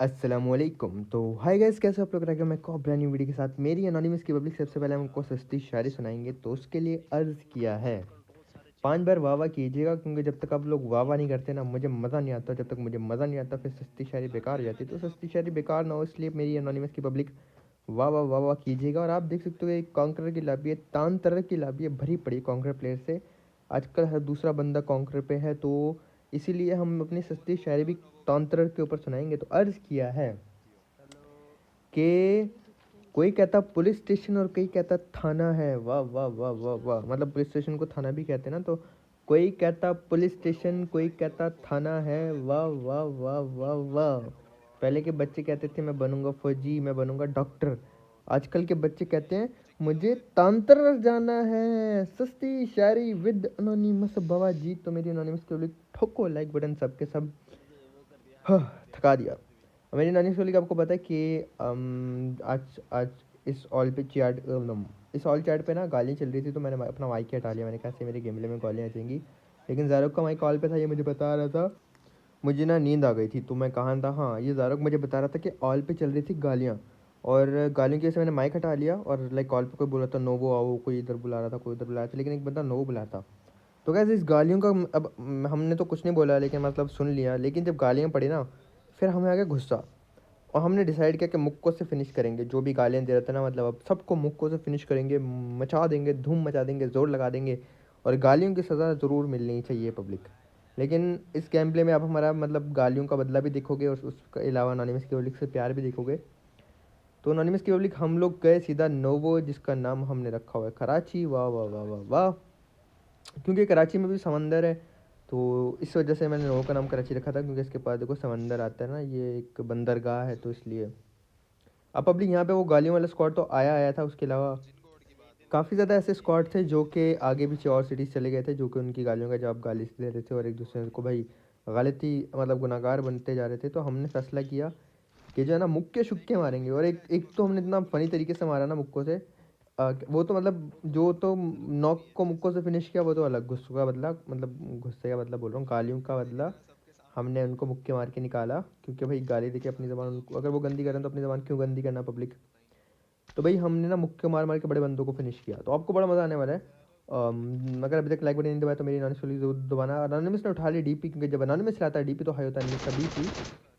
अस्सलामुअलैकुम। तो hi guys, कैसे आप लोग रह गए। मैं को ब्रांड न्यू वीडियो के साथ मेरी एनोनिमस की पब्लिक सबसे पहले हमको सस्ती शायरी सुनाएंगे। तो उसके लिए अर्ज़ किया है 5 बार वाह वाह कीजिएगा, क्योंकि जब तक आप लोग वाह वाह नहीं करते ना मुझे मज़ा नहीं आता। जब तक मुझे मज़ा नहीं आता फिर सस्ती शायरी बेकार हो जाती है। तो सस्ती शायरी बेकार ना हो इसलिए मेरी एनोनिमस की पब्लिक वाह वाह कीजिएगा। और आप देख सकते हो एक कॉन्करर की लाबी है, तान तरह की लाबी है, भरी पड़ी कॉन्करर प्लेयर से। आजकल हर दूसरा बंदा कॉन्करर पे है, तो इसीलिए हम अपनी सस्ती शायरी भी तांतरर के ऊपर सुनाएंगे। तो अर्ज़ किया है कि कोई कहता पुलिस स्टेशन और कोई कहता थाना है। वाह वाह वाह वाह वाह, मतलब पुलिस स्टेशन को थाना भी कहते हैं ना। तो कोई कहता पुलिस स्टेशन, कोई कहता थाना है। वाह वाह वाह वाह वाह। पहले के बच्चे कहते थे मैं बनूंगा फौजी, मैं बनूंगा डॉक्टर। आजकल के बच्चे कहते हैं मुझे तांतर जाना है। सस्ती शायरी विद अनोनिमस बाबा जी। तो मेरी अनोनिमस के लिए ठोको लाइक बटन सबके सब। थका दिया। मेरी नानी सोली का आपको पता है कि आज आज इस ऑल पे चैट इस ऑल चैट पे ना गालियाँ चल रही थी, तो मैंने अपना माइक हटा लिया। मैंने कहा से मेरे गेमले में गालियाँ आ जाएंगी। लेकिन ज़ारुक का माइक कॉल पे था, ये मुझे बता रहा था। मुझे ना नींद आ गई थी, तो मैं कहाँ था। हाँ, ये ज़ारुक मुझे बता रहा था कि ऑल पे चल रही थी गालियाँ, और गालियों की वजह से मैंने माइक हटा लिया। और लाइक कॉल पे कोई बोला था नोवो आओ, कोई इधर बुला रहा था, कोई उधर बुला रहा था, लेकिन एक बंदा नोवो बुला था। तो कैसे इस गालियों का अब हमने तो कुछ नहीं बोला, लेकिन मतलब सुन लिया। लेकिन जब गालियाँ पड़ी ना फिर हमें आ गया गुस्सा, और हमने डिसाइड किया कि मुक्कों से फिनिश करेंगे। जो भी गालियाँ दे रहे थे ना, मतलब अब सबको मुक्कों से फिनिश करेंगे, मचा देंगे, धूम मचा देंगे, ज़ोर लगा देंगे। और गालियों की सज़ा ज़रूर मिलनी चाहिए पब्लिक। लेकिन इस गेम प्ले में आप हमारा मतलब गालियों का बदला भी देखोगे, और उसके अलावा अनोनिमस की पब्लिक से प्यार भी देखोगे। तो अनोनिमस की पब्लिक हम लोग गए सीधा नोवो, जिसका नाम हमने रखा हुआ है कराची। वाह वाह वाह वाह वाह, क्योंकि कराची में भी समंदर है। तो इस वजह से मैंने नोवो का नाम कराची रखा था, क्योंकि इसके पास देखो समंदर आता है ना, ये एक बंदरगाह है, तो इसलिए। अब पब्लिक यहाँ पे वो गालियों वाला स्क्वाड तो आया आया था, उसके अलावा काफ़ी ज़्यादा ऐसे स्क्वाड थे जो कि आगे पीछे और सिटीज़ चले गए थे, जो कि उनकी गालियों का जवाब गाली से दे रहे थे, और एक दूसरे को भाई गलती मतलब गुनाहगार बनते जा रहे थे। तो हमने फैसला किया कि जो है ना मुक्के शुक्के मारेंगे। और एक एक तो हमने इतना फ़नी तरीके से मारा ना मुक्कों से। वो तो मतलब जो तो नॉक को मुक्कों से फिनिश किया वो तो अलग। गुस्से का बदला, मतलब गुस्से का बदला बोल रहा हूँ, गालियों का बदला हमने उनको मुक्के मार के निकाला। क्योंकि भाई गाली देके अपनी ज़बान उनको, अगर वो गंदी करें तो अपनी ज़बान क्यों गंदी करना पब्लिक। तो भाई हमने ना मुक्के मार मार के बड़े बंदों को फिनिश किया। तो आपको बड़ा मज़ा आने वाला है। अगर अभी तक लाइक बटन नहीं दबाया तो मेरी अनोनिमस वाली जरूर दबाना। अनोनिमस ने उठा ली डीपी, क्योंकि जब अनोनिमस चलाता है डीपी तो हाई होता है, नहीं इसका बीपी।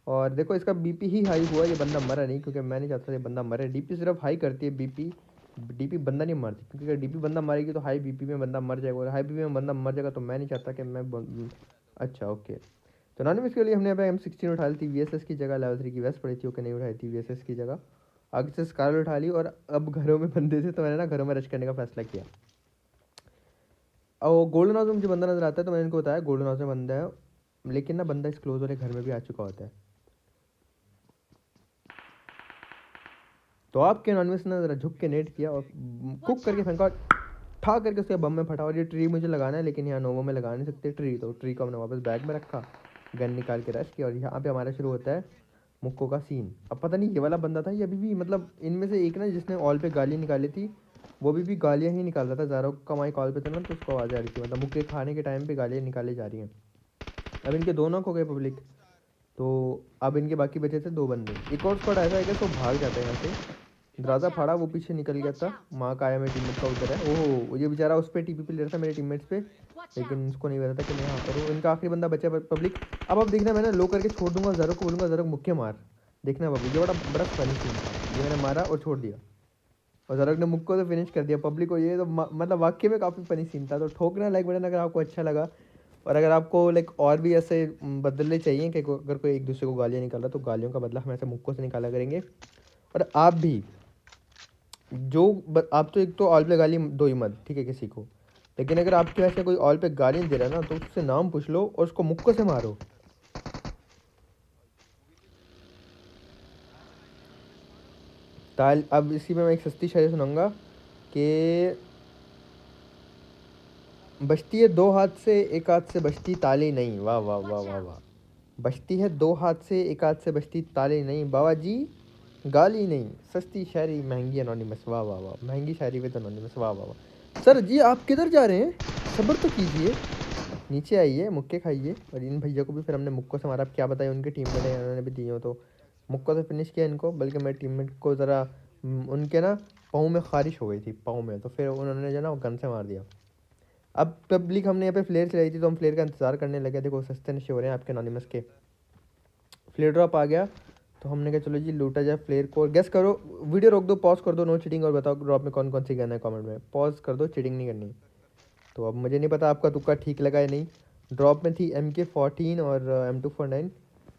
और देखो इसका बीपी ही हाई हुआ, ये बंदा मरा नहीं, क्योंकि मैं नहीं चाहता ये बंदा मरे। डीपी सिर्फ हाई करती है, बीपी डीपी बंदा नहीं मारती, क्योंकि अगर डीपी बंदा मारेगी तो हाई बीपी में बंदा मर जाएगा, और हाई बीपी में बंदा मर जाएगा तो मैं नहीं चाहता कि अच्छा ओके। तो अनोनिमस के लिए हमने यहाँ पे M16 उठा ली थी, VSS की जगह लेवल 3 की वेस्ट पड़ी थी, ओके नहीं उठाई थी, VSS की जगह आगे से स्कारल उठा ली। और अब घरों में बंदे थे, तो मैंने ना घरों में रश करने का फैसला किया। और गोल्डन हाउस में मुझे बंदा नजर आता है, तो मैंने इनको बताया गोल्डन हाउस में बंदा है, लेकिन ना बंदा इस क्लोज वाले घर में भी आ चुका होता है। तो आपके एनॉनिमस ने ज़रा झुक के नेट किया और कुक करके फेंका, ठा करके उसके बम में फटा। और ये ट्री मुझे लगाना है, लेकिन यहाँ नोवो में लगा नहीं सकते ट्री, तो ट्री को हमने वापस बैग में रखा, गन निकाल के रश किया। और यहाँ पे हमारा शुरू होता है मुक्को का सीन। अब पता नहीं ये वाला बंदा था ये अभी भी, मतलब इनमें से एक ना जिसने ऑल पे गाली निकाली थी, वो भी गालियाँ ही निकाल रहा था। ज़ारो का माइक कॉल पे था ना, तो उसको आवाज़ आ रही थी, मतलब मुक्के खाने के टाइम पे गालियाँ निकाली जा रही हैं। अब इनके दो नॉक हो गए पब्लिक। तो अब इनके बाकी बचे थे दो बंदे। एक और स्क्वाड ऐसा है कि तो भाग जाता है यहाँ से। दरवाज़ा फाड़ा, वो पीछे निकल गया था। माँ का आया मेरे टीममेट का उधर है। ओहो, ये बेचारा उस पर टीपी पे ले रहा था मेरे टीममेट्स पे, लेकिन उसको नहीं पता था कि मैं यहाँ पर हूँ। इनका आखिरी बंदा बचा पब्लिक। अब देखना, मैंने लो करके छोड़ दूंगा, ज़रूर को बोलूँगा ज़रूर मुक्के मार। देखना पब्लिक, ये बड़ा बड़ा फनी सीन था। ये मैंने मारा और छोड़ दिया, और ज़रूर ने मुक्को से फिनिश कर दिया पब्लिक को। ये तो मतलब वाकई में काफ़ी फनी सीन था। तो ठोकना लाइक बटन अगर आपको अच्छा लगा, और अगर आपको लाइक और भी ऐसे बदले चाहिए कि अगर कोई एक दूसरे को गालियाँ निकाला, तो गालियों का बदला हम ऐसे मुक्कों से निकाला करेंगे। और आप भी आप तो एक तो ऑल पे गाली दो ही मत, ठीक है, किसी को। लेकिन अगर आपके वैसे कोई ऑल पे गाली दे रहा है ना, तो उससे नाम पूछ लो और उसको मुक्कों से मारो। ताल अब इसी में मैं एक सस्ती शायरी सुनाऊंगा कि बजती है दो हाथ से एक हाथ से बजती ताली नहीं। वाह वाह वाह वाह वाह। बजती है दो हाथ से एक हाथ से बजती ताली नहीं, बाबा जी गाली नहीं। सस्ती शायरी महंगी अनोनिमस। वाह वाह वाह, महंगी शायरी विद अनोनिमस। वाह वाह वाह। सर जी आप किधर जा रहे हैं, सब्र तो कीजिए, नीचे आइए, मुक्के खाइए। और इन भैया को भी फिर हमने मुक्कों से मारा। अब क्या बताया, उनके टीम में उन्होंने भी दिए हो, तो मुक्का से फिनिश किया इनको, बल्कि मेरे टीममेट को ज़रा उनके ना पाँव में ख़ारिश हो गई थी पाँव में, तो फिर उन्होंने जो ना गन से मार दिया। अब पब्लिक हमने यहाँ पे फ्लेयर चलाई थी, तो हम फ्लेयर का इंतज़ार करने लगे। देखो सस्ते नशे हो रहे हैं आपके एनोनिमस के। फ्लेयर ड्रॉप आ गया, तो हमने कहा चलो जी लूटा जाए फ्लेयर को। गेस करो, वीडियो रोक दो, पॉज कर दो, नो चीटिंग, और बताओ ड्रॉप में कौन कौन सी गन है कमेंट में। पॉज कर दो, चीटिंग नहीं करनी। तो अब मुझे नहीं पता आपका तुक्का ठीक लगा या नहीं। ड्रॉप में थी MK14 और M249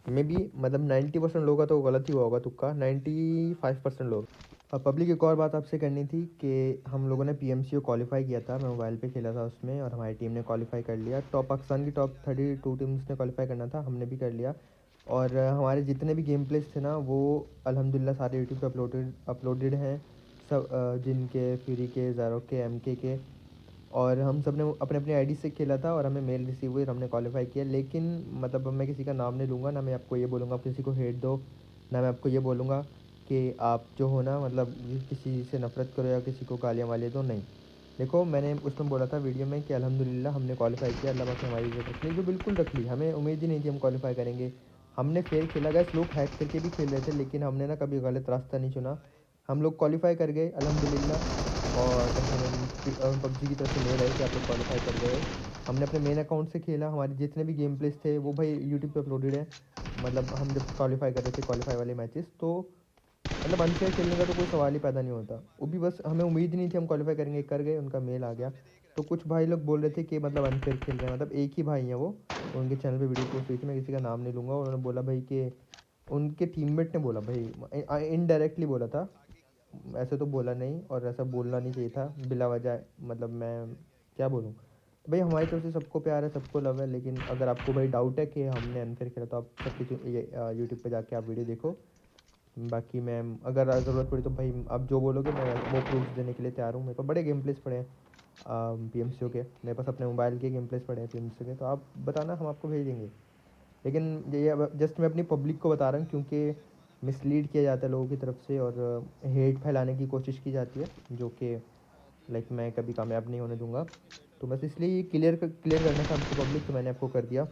में भी, मतलब 90% लोगों का तो गलत ही हुआ होगा तुक्का, 95% लोग। अब पब्लिक एक और बात आपसे करनी थी कि हम लोगों ने PMCO क्वालिफाई किया था, मैं मोबाइल पे खेला था उसमें, और हमारी टीम ने क्वालिफाई कर लिया। टॉप पाकिस्तान की टॉप 32 टीम्स ने क्वालिफाई करना था, हमने भी कर लिया। और हमारे जितने भी गेम प्लेस थे ना, वो अल्हम्दुलिल्लाह सारे यूट्यूब पे अपलोडेड हैं सब, जिनके फ्यूरी के, ज़ारोक के, MK के। और हम सब ने अपने अपने आईडी से खेला था, और हमें मेल रिसीव हुई और हमने क्वालिफाई किया। लेकिन मतलब मैं किसी का नाम नहीं लूँगा, ना मैं आपको ये बोलूँगा आप किसी को हेट दो, ना मैं आपको ये बोलूँगा कि आप जो हो ना मतलब किसी से नफ़रत करो या किसी को गालियाँ वालियाँ दो, नहीं। देखो मैंने उसमें बोला था वीडियो में कि अल्हम्दुलिल्लाह हमने क्वालिफाई किया, अल्लाह पाक ने हमारी इज़्ज़त रख ली, जो बिल्कुल रख ली। हमें उम्मीद ही नहीं थी हम क्वालिफाई करेंगे। हमने फेयर खेला, गैस लोग हैक करके भी खेल रहे थे, लेकिन हमने ना कभी गलत रास्ता नहीं चुना। हम लोग क्वालिफाई कर गए अल्हम्दुलिल्लाह। और हम PUBG की तरफ से मेल आई कि आप लोग क्वालिफाई कर गए हो। हमने अपने मेन अकाउंट से खेला, हमारे जितने भी गेम प्लेस थे वो भाई यूट्यूब पे अपलोडेड है। मतलब हम जब क्वालिफाई कर रहे थे क्वालिफाई वाले मैचेस, तो मतलब अनफेयर खेलने का तो कोई सवाल ही पैदा नहीं होता। वो भी बस हमें उम्मीद नहीं थी हम क्वालिफाई करेंगे, कर गए, उनका मेल आ गया। तो कुछ भाई लोग बोल रहे थे कि मतलब अनफेयर खेल रहे हैं, मतलब एक ही भाई हैं वो, उनके चैनल पे वीडियो पोस्ट हुई थी, मैं किसी का नाम नहीं लूँगा। उन्होंने बोला भाई कि उनके टीममेट ने बोला भाई, इनडायरेक्टली बोला था, ऐसे तो बोला नहीं, और ऐसा बोलना नहीं चाहिए था बिला वजह। मतलब मैं क्या बोलूँ। तो भाई हमारी तरफ से सबको प्यार है, सबको लव है, लेकिन अगर आपको भाई डाउट है कि हमने अनफेयर खेला, तो आप सबकी यूट्यूब पे जाके आप वीडियो देखो। बाकी मैं अगर ज़रूरत पड़ी तो भाई आप जो बोलोगे मैं वो प्रूफ देने के लिए तैयार हूँ। मेरे पास बड़े गेम प्लेस पड़े हैं PMCO के, मेरे पास अपने मोबाइल के गेम प्लेस पड़े हैं PMCO के, तो आप बताना हम आपको भेज देंगे। लेकिन ये जस्ट मैं अपनी पब्लिक को बता रहा हूँ, क्योंकि मिसलीड किया जाता है लोगों की तरफ से, और हेट फैलाने की कोशिश की जाती है, जो कि लाइक मैं कभी कामयाब नहीं होने दूंगा। तो बस इसलिए ये क्लियर करना था आपको पब्लिक, तो मैंने आपको कर दिया।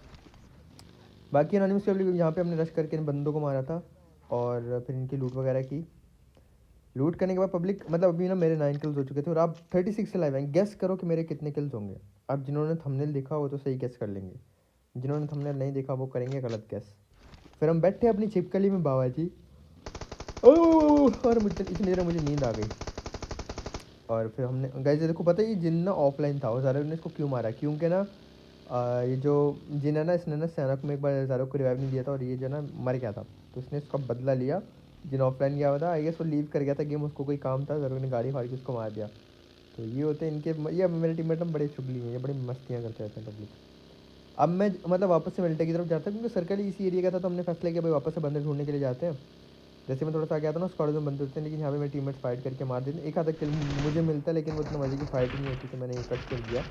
बाकी एनोनिमस पब्लिक यहाँ पे हमने रश करके इन बंदों को मारा था, और फिर इनकी लूट वगैरह की। लूट करने के बाद पब्लिक, मतलब अभी ना मेरे 9 किल्स हो चुके थे, और आप 36 से लाइव हैं। गेस करो कि मेरे कितने किल्स होंगे। अब जिन्होंने थंबनेल देखा वो तो सही गेस कर लेंगे, जिन्होंने थंबनेल नहीं देखा वो करेंगे गलत गेस। फिर हम बैठे अपनी छिपकली में बाबा जी, ओह, और मुझे इतनी देर में मुझे नींद आ गई। और फिर हमने गाइस देखो, पता है ये जिन ना ऑफलाइन था, और ज़ारो ने इसको क्यों मारा, क्योंकि ना ये जो जिन है ना, इसने ना सैनक में एक बार ज़ारो को रिवाइव नहीं दिया था, और ये जो ना मर गया था, तो इसने इसका बदला लिया। जिन ऑफलाइन गया हुआ था, आई गेस वो लीव कर गया था गेम, उसको कोई काम था, ज़ारो ने गाड़ी फाड़ के उसको मार दिया। तो ये होते हैं इनके, ये मेरे टीममेट में बड़े चुगली हैं, ये बड़ी मस्तियाँ करते रहते हैं पब्लिक। अब मैं मतलब वापस से मिल्टे की तरफ जाता हूँ, क्योंकि सर्कल इसी एरिया का था, तो हमने फैसला किया भाई वापस से बंदे ढूंढने के लिए जाते हैं। जैसे मैं थोड़ा सा आ गया था ना, स्क्वाड में बंदे होते हैं, लेकिन यहाँ पे मेरे टीममेट्स फाइट करके मार देते हैं। एक आधा किल मुझे मिलता है, लेकिन वो इतना मजे की फाइट नहीं होती, तो मैंने ये कट कर दिया।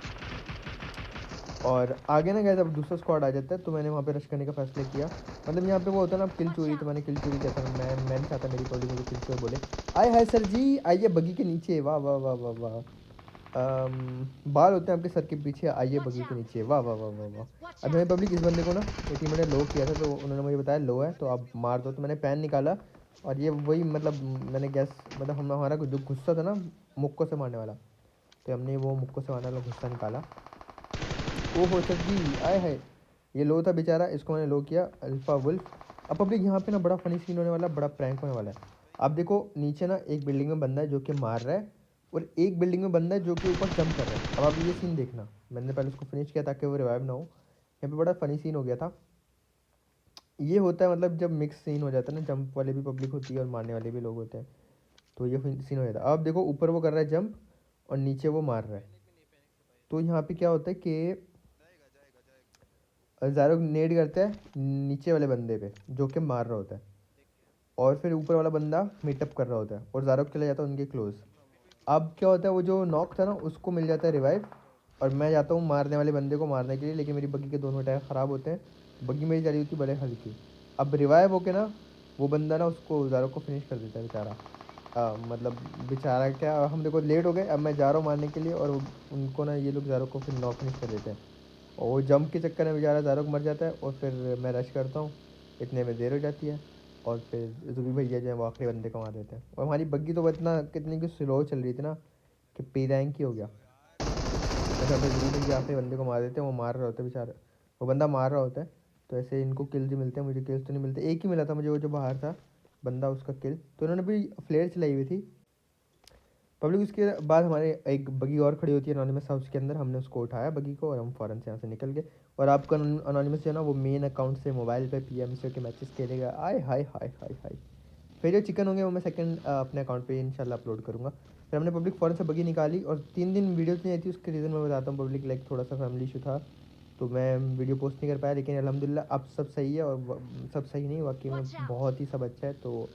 और आगे ना गए जब दूसरा स्क्वाड आ जाता है, तो मैंने वहाँ पे रश करने का फैसला किया। मतलब यहाँ पे वो होता है ना किल चोरी, तो मैंने किल चोरी किया था। मैं नहीं चाहता मेरी पब्लिक मुझे किल चोर बोले। आए हाय सर जी, आइए बगी के नीचे, वाह वाह वाह वाह वाह। बाल होते हैं आपके सर के पीछे, आइए बगी के नीचे, वाह वाह वाह वाह वाह। अब हमें पब्लिक इस बंदे को ना एक टीम ने लो किया था, तो उन्होंने मुझे बताया लो है तो आप मार दो, तो मैंने पैन निकाला। और ये वही मतलब मैंने गैस, मतलब हम हमारा जो गुस्सा था ना मुक्को से मारने वाला, तो हमने वो मुक्को से मारने वाला गुस्सा निकाला। ओहो सर जी, आए है। ये लो था बेचारा, इसको मैंने लो किया, अल्फा वुल्फ। अब पब्लिक यहाँ पे ना बड़ा फनी सीन होने वाला है, बड़ा प्रैंक होने वाला है। आप देखो नीचे ना एक बिल्डिंग में बंदा है जो कि मार रहा है, और एक बिल्डिंग में बंदा है जो कि ऊपर जंप कर रहा है। अब आप ये सीन देखना, मैंने पहले उसको फिनिश किया ताकि वो रिवाइव ना हो। यहाँ पे बड़ा फनी सीन हो गया था। ये होता है मतलब जब मिक्स सीन हो जाता है ना, जंप वाले भी पब्लिक होती है और मारने वाले भी लोग होते हैं, तो ये सीन हो जाता है। अब देखो ऊपर वो कर रहा है जंप, और नीचे वो मार रहा है। तो यहाँ पे क्या होता है कि ज़ारो नेड करता है नीचे वाले बंदे पे जो कि मार रहा होता है, और फिर ऊपर वाला बंदा मीटअप कर रहा होता है, और ज़ारो चला जाता है उनके क्लोज। अब क्या होता है, वो जो नॉक था ना उसको मिल जाता है रिवाइव, और मैं जाता हूँ मारने वाले बंदे को मारने के लिए, लेकिन मेरी बग्गी के दोनों टायर ख़राब होते हैं। बग्गी मेरी चली होती है बड़े हल्की। अब रिवाइव होके ना वो बंदा ना उसको ज़ारो को फिनिश कर देता है बेचारा। मतलब बेचारा क्या, हम देखो लेट हो गए, अब मैं जा रहा हूँ मारने के लिए, और उनको ना ये लोग ज़ारो को फिर नॉक फिनिश कर देते हैं। और वो जंप के चक्कर में बेचारा ज़ारो को मर जाता है, और फिर मैं रश करता हूँ, इतने में देर हो जाती है। और फिर जुबी भैया जो है वो आखिरी बंदे को मार देते हैं। और हमारी बग्गी तो इतना कितनी की स्लो चल रही थी ना कि पी रैंक ही हो गया। ऐसे हमें जुबी भैया आखिरी बंदे को मार देते हैं, वो मार रहे होते हैं बेचारे, वो बंदा मार रहा होता है। तो ऐसे इनको किल्स ही मिलते हैं, मुझे किल्स तो नहीं मिलते। एक ही मिला था मुझे, वो जो बाहर था बंदा, उसका किल। तो उन्होंने भी फ्लेयर चलाई हुई थी पब्लिक। उसके बाद हमारे एक बगी और खड़ी होती है अनोनिमस हाउस के अंदर। हमने उसको उठाया बगी को और हम फ़ौरन से यहाँ से निकल गए। और आपका अनोनिमस जो है ना वो मेन अकाउंट से मोबाइल पे पीएमसी के मैचेस खेलेगा। आय हाय हाय हाय हाय। फिर जो चिकन होंगे वो मैं सेकंड अपने अकाउंट पे इंशाल्लाह अपलोड करूँगा। फिर हमने पब्लिक फ़ौरन से बगी निकाली और 3 दिन वीडियोज़ नहीं आई थी। उसके रीज़न मैं बताता हूँ पब्लिक, लाइक थोड़ा सा फैमिली इशू था तो मैं वीडियो पोस्ट नहीं कर पाया। लेकिन अल्हम्दुलिल्लाह अब सब सही है, और सब सही नहीं वाकई में बहुत ही सब अच्छा है। तो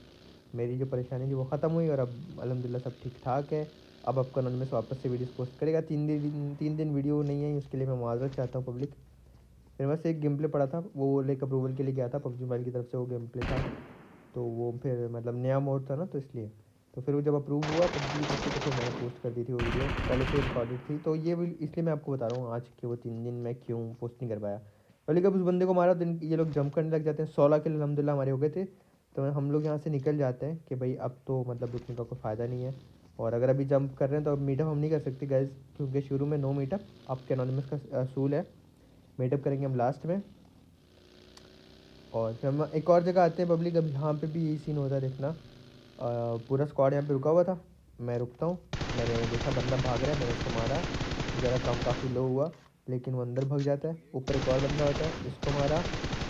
मेरी जो परेशानी थी वो ख़त्म हुई और अब अल्हम्दुलिल्लाह सब ठीक ठाक है। अब आपका अनोनिमस वापस से वीडियोस पोस्ट करेगा। 3 दिन वीडियो नहीं आई, उसके लिए मैं माजरत चाहता हूँ पब्लिक। फिर बस एक गेम प्ले पड़ा था, वो लाइक अप्रूवल के लिए गया था पबजी मोबाइल की तरफ से, वो गेम प्ले था। तो वो फिर मतलब नया मोड था ना तो इसलिए। तो फिर वो जब अप्रूव हुआ पबजी की तरफ से तो फिर मैंने पोस्ट कर दी थी वो वीडियो, पहले से रिकॉर्डेड थी। तो ये इसलिए मैं आपको बता रहा हूँ आज कि वो 3 दिन मैं क्यों पोस्ट नहीं कर पाया। पहले कब उस बंदे को मारा तो ये लोग जंप करने लग जाते हैं। 16 किल अल्हम्दुलिल्लाह हमारे हो गए थे। तो हम लोग यहाँ से निकल जाते हैं कि भाई अब तो मतलब रुकने का कोई फ़ायदा नहीं है। और अगर अभी जंप कर रहे हैं तो अब मीटअप हम नहीं कर सकते गैस, क्योंकि शुरू में नो मीटअप आपके अनोनिमस का असूल है। मीटअप करेंगे हम लास्ट में। और फिर हम एक और जगह आते हैं पब्लिक। अब यहाँ पे भी यही सीन होता है देखना। पूरा स्क्वाड यहाँ पे रुका हुआ था, मैं रुकता हूँ। मैंने देखा बंदा भाग रहा है, मैंने उसको मारा। ज़रा कम काफ़ी लो हुआ लेकिन वो अंदर भाग जाता है। ऊपर एक और बंदा होता है, उसको मारा,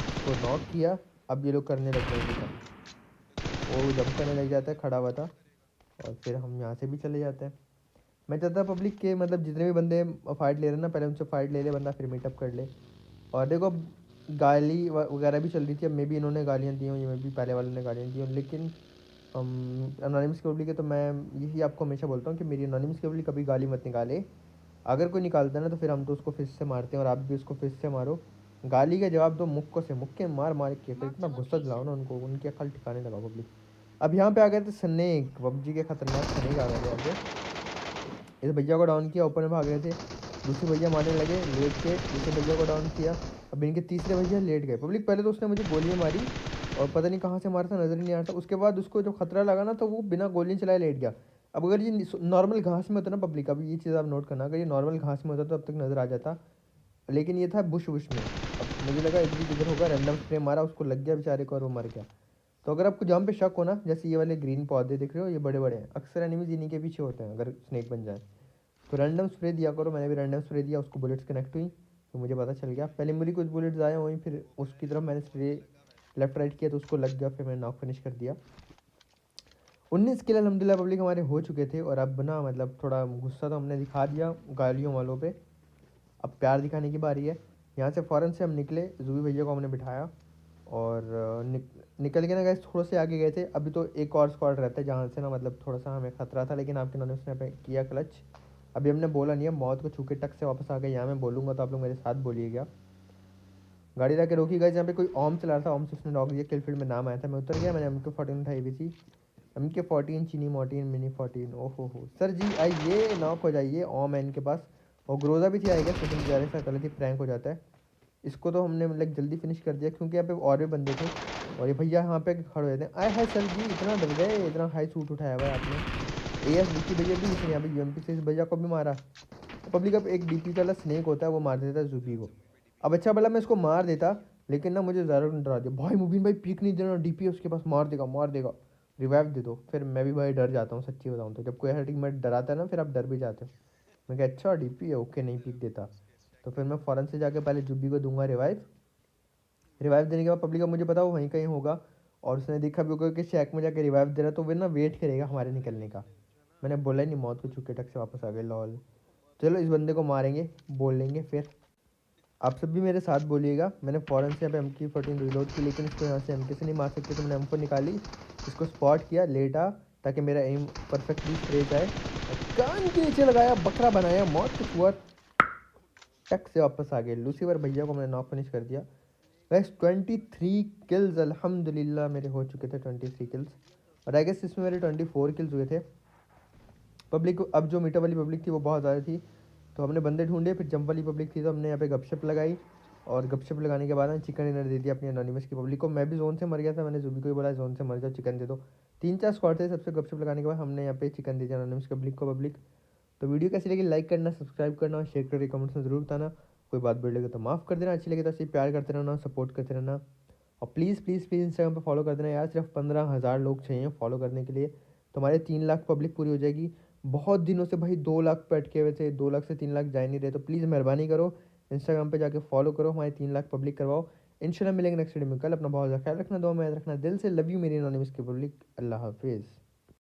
उसको नॉक किया। अब ये लोग करने लग गए, वो जंप करने लग जाता है, खड़ा हुआ था। और फिर हम यहाँ से भी चले जाते हैं। मैं चाहता पब्लिक के मतलब जितने भी बंदे फ़ाइट ले रहे हैं ना, पहले उनसे फ़ाइट ले ले बंदा, फिर मीटअप कर ले। और देखो गाली वगैरह भी चल रही थी, अब मे भी इन्होंने गालियाँ दी हों, ये मे भी पहले वालों ने गालियाँ दी हों। लेकिन अनोनिमस की पब्लिक है तो मैं यही आपको हमेशा बोलता हूँ कि मेरी अनोनिमस की पब्लिक कभी गाली मत निकाले। अगर कोई निकालता है ना तो फिर हम तो उसको फिर से मारते हैं, और आप भी उसको फिर से मारो। गाली का जवाब दो मुक्कों से, मुक्के मार मार के, फिर इतना गुस्सा दिलाओ ना उनको, उनकी अकल ठिकाने लगाओ पब्लिक। अब यहाँ पे आ गए थे स्नेक, पबजी के खतरनाक स्नेक आ गए थे यहाँ पे। इस भैया को डाउन किया, ऊपर में भाग रहे थे। दूसरे भैया मारने लगे लेट के, दूसरे भैया को डाउन किया। अब इनके तीसरे भैया लेट गए पब्लिक। पहले तो उसने मुझे गोलियां मारी और पता नहीं कहाँ से मारा था, नज़र ही नहीं आ रहा था। उसके बाद उसको जो खतरा लगा ना तो वो बिना गोली चलाए लेट गया। अब अगर ये नॉर्मल घास में होता ना पब्लिक, अब ये चीज़ आप नोट करना, अगर ये नॉर्मल घास में होता तो अब तक नज़र आ जाता। लेकिन ये था बुश वुश में। अब मुझे लगा इधर किधर होगा, रैंडम स्प्रे मारा, उसको लग गया बेचारे को और वो मर गया। तो अगर आपको जहाँ पे शक हो ना, जैसे ये वाले ग्रीन पौधे दिख रहे हो, ये बड़े बड़े हैं, अक्सर एनिमीज इन्हीं के पीछे होते हैं अगर स्नेक बन जाए। तो रैंडम स्प्रे दिया करो। मैंने भी रैंडम स्प्रे दिया, उसको बुलेट्स कनेक्ट हुई तो मुझे पता चल गया। पहले मेरी कुछ बुलेट्स आए, वहीं फिर उसकी तरफ मैंने स्प्रे लेफ्ट राइट किया तो उसको लग गया, फिर मैंने नॉक फिनिश कर दिया। 19 किल अल्हम्दुलिल्लाह पब्लिक हमारे हो चुके थे। और अब ना मतलब थोड़ा गुस्सा तो हमने दिखा दिया गालियों वालों पे, अब प्यार दिखाने की बारी है। यहाँ से फ़ौरन से हम निकले, जूबी भैया को हमने बिठाया और निकल के ना गए, थोड़े से आगे गए थे। अभी तो एक और स्क्वाड रहता है जहाँ से ना मतलब थोड़ा सा हमें खतरा था, लेकिन आपके उन्होंने उसने किया क्लच। अभी हमने बोला नहीं है, मौत को छू के टक से वापस आ गए। यहाँ मैं बोलूँगा तो आप लोग मेरे साथ बोलिएगा। गाड़ी ला के रोकी गई जहाँ पे कोई ओम चला रहा था, ओम से उसने नॉक दिया, किल फील्ड में नाम आया था, मैं उतर गया। मैंने MK14 उठाई हुई थी, MK14 चीनी मोटीन मिनी 14। ओहो हो सर जी आइए नॉक हो जाइए, ओम है इनके पास। और ग्रोजा भी थी आएगा, सेकंड जा रहे गलत ही प्रैंक हो जाता है। इसको तो हमने मतलब जल्दी फिनिश कर दिया क्योंकि यहाँ पे और भी बंदे थे। और ये भैया यहाँ पे खड़े हुए थे। आए हाय सर जी इतना डर गए, इतना हाई सूट उठाया हुआ है आपने। AS विकी भैया भी इसने यहाँ पे UMP से इस भैया को भी मारा। पब्लिक अब एक DP वाला स्नेक होता है, वो मार देता है जूबी को। अब अच्छा भला मैं इसको मार देता, लेकिन ना मुझे ज़्यादा डरा दिया। भाई मुबीन भाई पीक नहीं देना, DP उसके पास, मार देगा मार देगा, रिवाइव दे दो। फिर मैं भी भाई डर जाता हूँ सच्ची बताऊँ तो, जब कोई ऐसा टीममेट डराता है ना फिर आप डर भी जाते हो। मैं कहा अच्छा DP है, ओके नहीं पीक देता। तो फिर मैं फ़ौरन से जाके पहले जुब्बी को दूंगा रिवाइव। रिवाइव देने के बाद पब्लिक का मुझे पता वो वहीं कहीं होगा, और उसने देखा भी होगा कि शैक में जाके रिवाइव दे रहा, तो वो ना वेट करेगा हमारे निकलने का। मैंने बोला ही नहीं, मौत को छुके टक से वापस आ गए लॉल। चलो इस बंदे को मारेंगे, बोल लेंगे फिर। आप सब भी मेरे साथ बोलिएगा। मैंने फ़ौरन से यहाँ पे MK14 रिलोड की, लेकिन इसको यहाँ से MK से नहीं मार सकते, तो मैंने M4 निकाली, इसको स्पॉट किया, लेटा ताकि मेरा एम परफेक्टली स्ट्रेट आए। कान के नीचे लगाया, बकरा बनाया, मौत को छुआ, टक से वापस आ गए। लूसीफर भैया को मैंने नॉक फिनिश कर दिया। बस 23 किल्स अल्हम्दुलिल्लाह मेरे हो चुके थे, 23 किल्स। और आई गेस इसमें मेरे 24 किल्स हुए थे। पब्लिक अब जो मीटा वाली पब्लिक थी वो बहुत ज़्यादा थी, तो हमने बंदे ढूंढे। फिर जंप वाली पब्लिक थी तो हमने यहाँ पे गपशप लगाई। और गपशप लगाने के बाद ना चिकन डिनर दे दिया अपनी अनोनिमस की पब्लिक को। मैं भी जोन से मर गया था, मैंने जुबी को ही बोला जोन से मर जाओ चिकन दे दो। 3-4 स्क्वाड थे, सबसे गपशप लगाने के बाद हमने यहाँ पे चिकन दे दिया अनोनिमस पब्लिक को। पब्लिक तो वीडियो कैसी लगी लाइक करना, सब्सक्राइब करना और शेयर करके कमेंट्स में जरूर बताना। कोई बात बोल लगे तो माफ़ कर देना, अच्छी लगे तो ऐसे ही प्यार करते रहना, सपोर्ट करते रहना। और प्लीज़ प्लीज़ प्लीज़ इंस्टाग्राम पे फॉलो कर देना यार, सिर्फ 15,000 लोग चाहिए फॉलो करने के लिए, तो हमारे 3 लाख पब्लिक पूरी हो जाएगी। बहुत दिनों से भाई 2 लाख पे अटके हुए थे, 2 लाख से 3 लाख जा ही नहीं रहे, तो प्लीज़ मेहरबानी करो इंस्टाग्राम पे जाके फॉलो करो, हमारे 3 लाख पब्लिक करवाओ। इंशाल्लाह मिलेंगे नेक्स्ट वीडियो में कल। अपना बहुत ज़्यादा ख्याल रखना, दुआ में याद रखना, दिल से लव यू मेरी एनोनिमस की पब्लिक। अल्लाह हाफिज़।